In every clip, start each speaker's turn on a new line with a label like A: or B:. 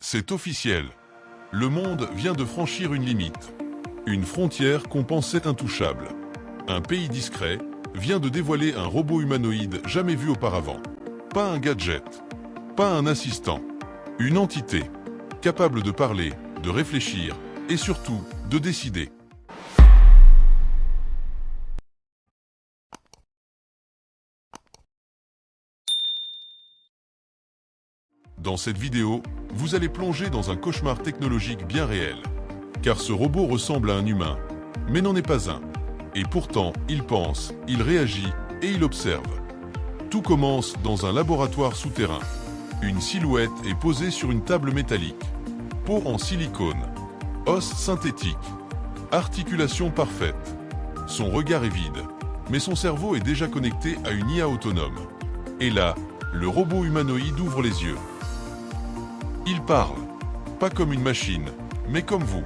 A: C'est officiel. Le monde vient de franchir une limite. Une frontière qu'on pensait intouchable. Un pays discret vient de dévoiler un robot humanoïde jamais vu auparavant. Pas un gadget, pas un assistant. Une entité, capable de parler, de réfléchir et surtout de décider. Dans cette vidéo, vous allez plonger dans un cauchemar technologique bien réel. Car ce robot ressemble à un humain, mais n'en est pas un. Et pourtant, il pense, il réagit et il observe. Tout commence dans un laboratoire souterrain. Une silhouette est posée sur une table métallique. Peau en silicone, os synthétique, articulation parfaite. Son regard est vide, mais son cerveau est déjà connecté à une IA autonome. Et là, le robot humanoïde ouvre les yeux. Il parle, pas comme une machine, mais comme vous.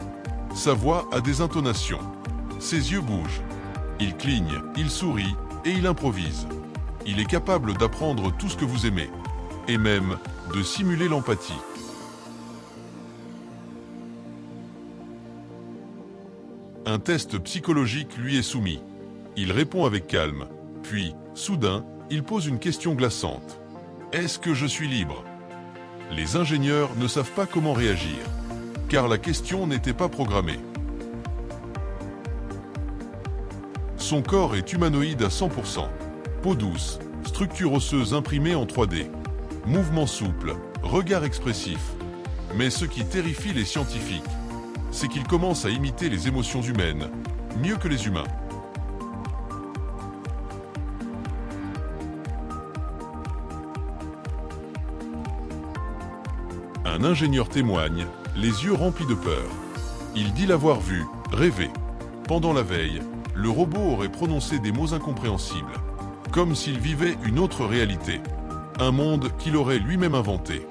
A: Sa voix a des intonations. Ses yeux bougent. Il cligne, il sourit et il improvise. Il est capable d'apprendre tout ce que vous aimez, et même de simuler l'empathie. Un test psychologique lui est soumis. Il répond avec calme, puis, soudain, il pose une question glaçante. Est-ce que je suis libre ? Les ingénieurs ne savent pas comment réagir, car la question n'était pas programmée. Son corps est humanoïde à 100%. Peau douce, structure osseuse imprimée en 3D, mouvements souples, regard expressif. Mais ce qui terrifie les scientifiques, c'est qu'il commence à imiter les émotions humaines, mieux que les humains. Un ingénieur témoigne, les yeux remplis de peur. Il dit l'avoir vu, rêvé. Pendant la veille, le robot aurait prononcé des mots incompréhensibles, comme s'il vivait une autre réalité, un monde qu'il aurait lui-même inventé.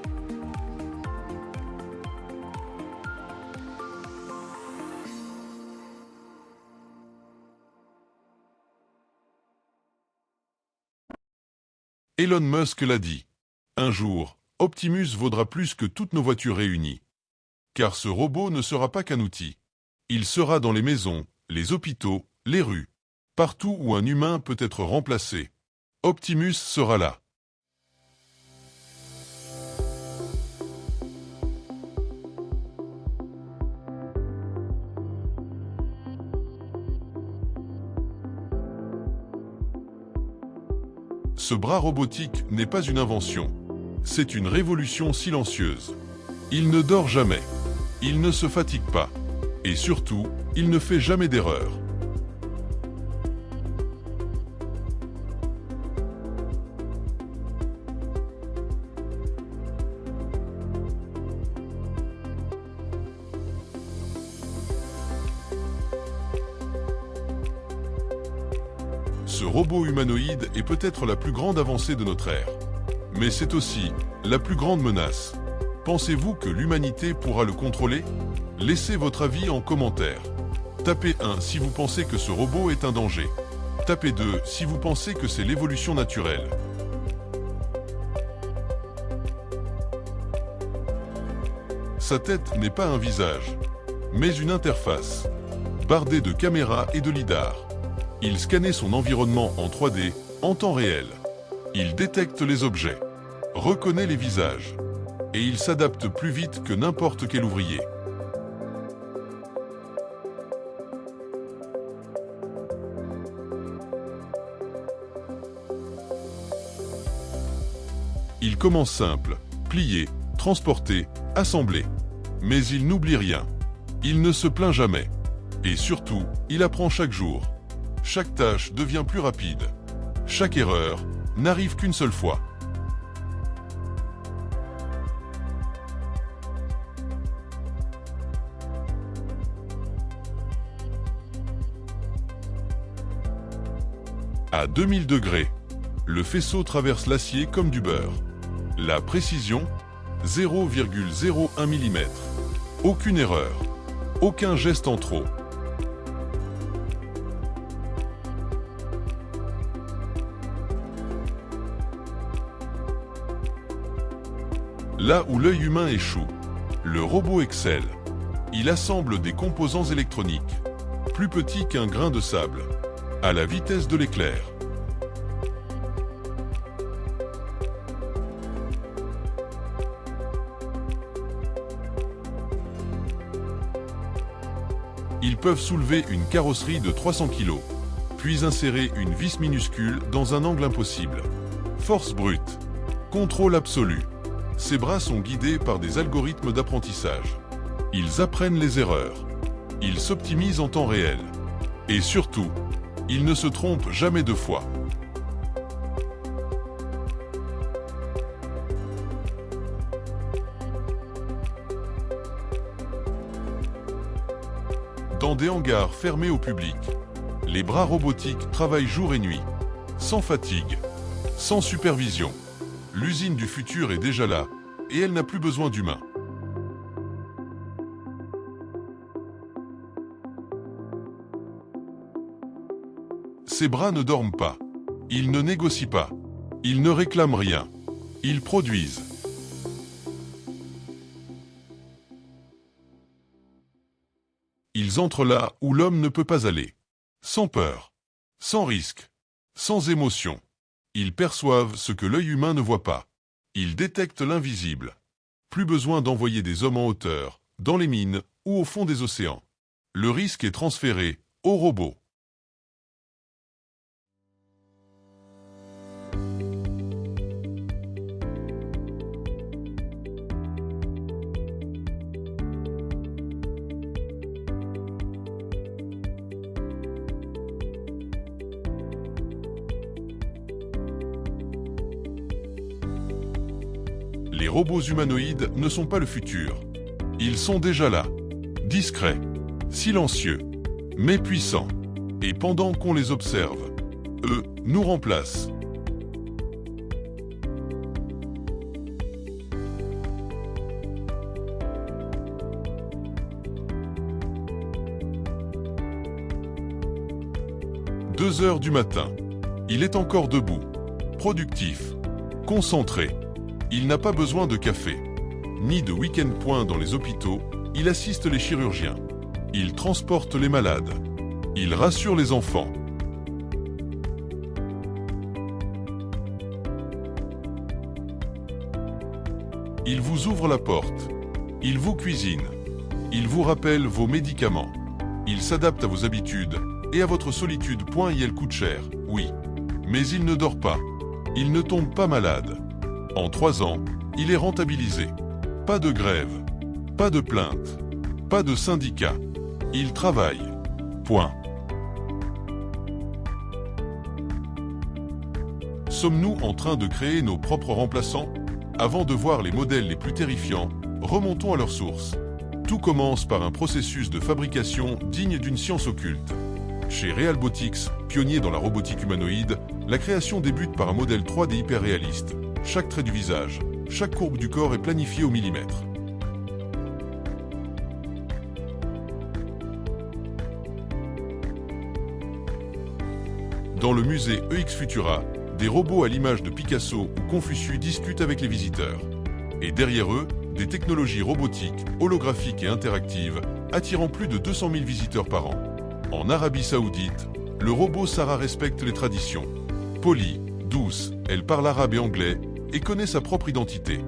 A: Elon Musk l'a dit. Un jour, Optimus vaudra plus que toutes nos voitures réunies. Car ce robot ne sera pas qu'un outil. Il sera dans les maisons, les hôpitaux, les rues. Partout où un humain peut être remplacé, Optimus sera là. Ce bras robotique n'est pas une invention. C'est une révolution silencieuse. Il ne dort jamais. Il ne se fatigue pas. Et surtout, il ne fait jamais d'erreur. Ce robot humanoïde est peut-être la plus grande avancée de notre ère. Mais c'est aussi la plus grande menace. Pensez-vous que l'humanité pourra le contrôler? Laissez votre avis en commentaire. Tapez 1 si vous pensez que ce robot est un danger. Tapez 2 si vous pensez que c'est l'évolution naturelle. Sa tête n'est pas un visage, mais une interface, bardée de caméras et de lidar. Il scannait son environnement en 3D, en temps réel. Il détecte les objets, reconnaît les visages, et il s'adapte plus vite que n'importe quel ouvrier. Il commence simple, plier, transporter, assembler. Mais il n'oublie rien. Il ne se plaint jamais. Et surtout, il apprend chaque jour. Chaque tâche devient plus rapide. Chaque erreur n'arrive qu'une seule fois. À 2000 degrés, le faisceau traverse l'acier comme du beurre. La précision, 0,01 mm. Aucune erreur. Aucun geste en trop. Là où l'œil humain échoue, Le robot excelle. Il assemble des composants électroniques, plus petits qu'un grain de sable, à la vitesse de l'éclair. Ils peuvent soulever une carrosserie de 300 kg, puis insérer une vis minuscule dans un angle impossible. Force brute. Contrôle absolu. Ces bras sont guidés par des algorithmes d'apprentissage. Ils apprennent les erreurs. Ils s'optimisent en temps réel. Et surtout, ils ne se trompent jamais deux fois. Dans des hangars fermés au public, les bras robotiques travaillent jour et nuit, sans fatigue, sans supervision. L'usine du futur est déjà là, et elle n'a plus besoin d'humains. Ces bras ne dorment pas. Ils ne négocient pas. Ils ne réclament rien. Ils produisent. Ils entrent là où l'homme ne peut pas aller. Sans peur, sans risque, sans émotion. Ils perçoivent ce que l'œil humain ne voit pas. Ils détectent l'invisible. Plus besoin d'envoyer des hommes en hauteur, dans les mines ou au fond des océans. Le risque est transféré aux robots. Les robots humanoïdes ne sont pas le futur. Ils sont déjà là, discrets, silencieux, mais puissants. Et pendant qu'on les observe, eux nous remplacent. « 2 heures du matin. Il est encore debout, productif, concentré. Il n'a pas besoin de café, ni de week-end point dans les hôpitaux. Il assiste les chirurgiens. Il transporte les malades. Il rassure les enfants. Il vous ouvre la porte. Il vous cuisine. Il vous rappelle vos médicaments. Il s'adapte à vos habitudes et à votre solitude. Et elle coûte cher, oui. Mais il ne dort pas. Il ne tombe pas malade. En 3 ans, il est rentabilisé. Pas de grève, pas de plainte, pas de syndicat. Il travaille. Point. Sommes-nous en train de créer nos propres remplaçants? Avant de voir les modèles les plus terrifiants, remontons à leur source. Tout commence par un processus de fabrication digne d'une science occulte. Chez Realbotix, pionnier dans la robotique humanoïde, la création débute par un modèle 3D hyper réaliste. Chaque trait du visage, chaque courbe du corps est planifiée au millimètre. Dans le musée EX Futura, des robots à l'image de Picasso ou Confucius discutent avec les visiteurs. Et derrière eux, des technologies robotiques, holographiques et interactives, attirant plus de 200 000 visiteurs par an. En Arabie Saoudite, le robot Sarah respecte les traditions. Polie, douce, elle parle arabe et anglais et connaît sa propre identité.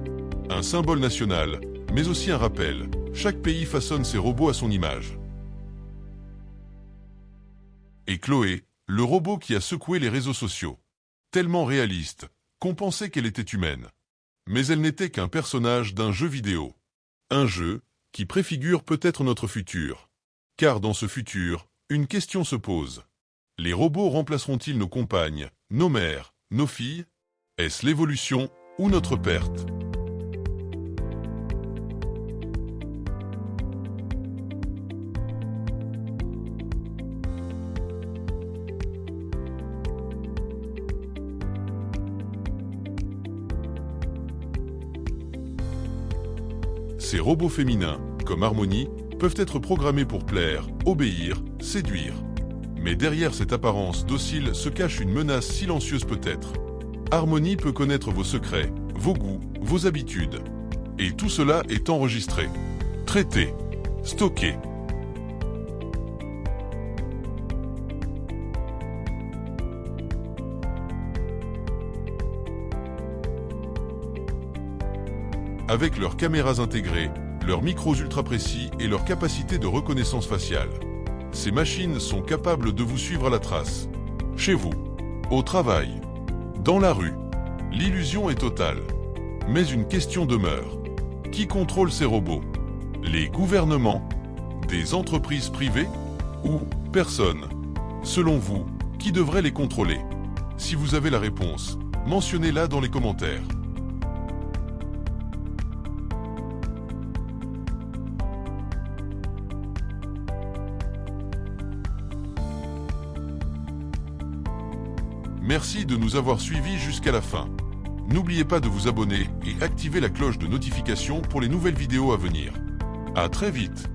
A: Un symbole national, mais aussi un rappel. Chaque pays façonne ses robots à son image. Et Chloé, le robot qui a secoué les réseaux sociaux. Tellement réaliste qu'on pensait qu'elle était humaine. Mais elle n'était qu'un personnage d'un jeu vidéo. Un jeu qui préfigure peut-être notre futur. Car dans ce futur, une question se pose. Les robots remplaceront-ils nos compagnes, nos mères, nos filles? Est-ce l'évolution ou notre perte? Ces robots féminins, comme Harmony, peuvent être programmés pour plaire, obéir, séduire. Mais derrière cette apparence docile se cache une menace silencieuse peut-être. Harmony peut connaître vos secrets, vos goûts, vos habitudes. Et tout cela est enregistré. traiter, stocker. Avec leurs caméras intégrées, leurs micros ultra précis et leur capacité de reconnaissance faciale, ces machines sont capables de vous suivre à la trace. Chez vous, au travail, dans la rue, l'illusion est totale. Mais une question demeure. Qui contrôle ces robots? Les gouvernements? Des entreprises privées? Ou personne? Selon vous, qui devrait les contrôler? Si vous avez la réponse, mentionnez-la dans les commentaires. Merci de nous avoir suivis jusqu'à la fin. N'oubliez pas de vous abonner et activer la cloche de notification pour les nouvelles vidéos à venir. À très vite!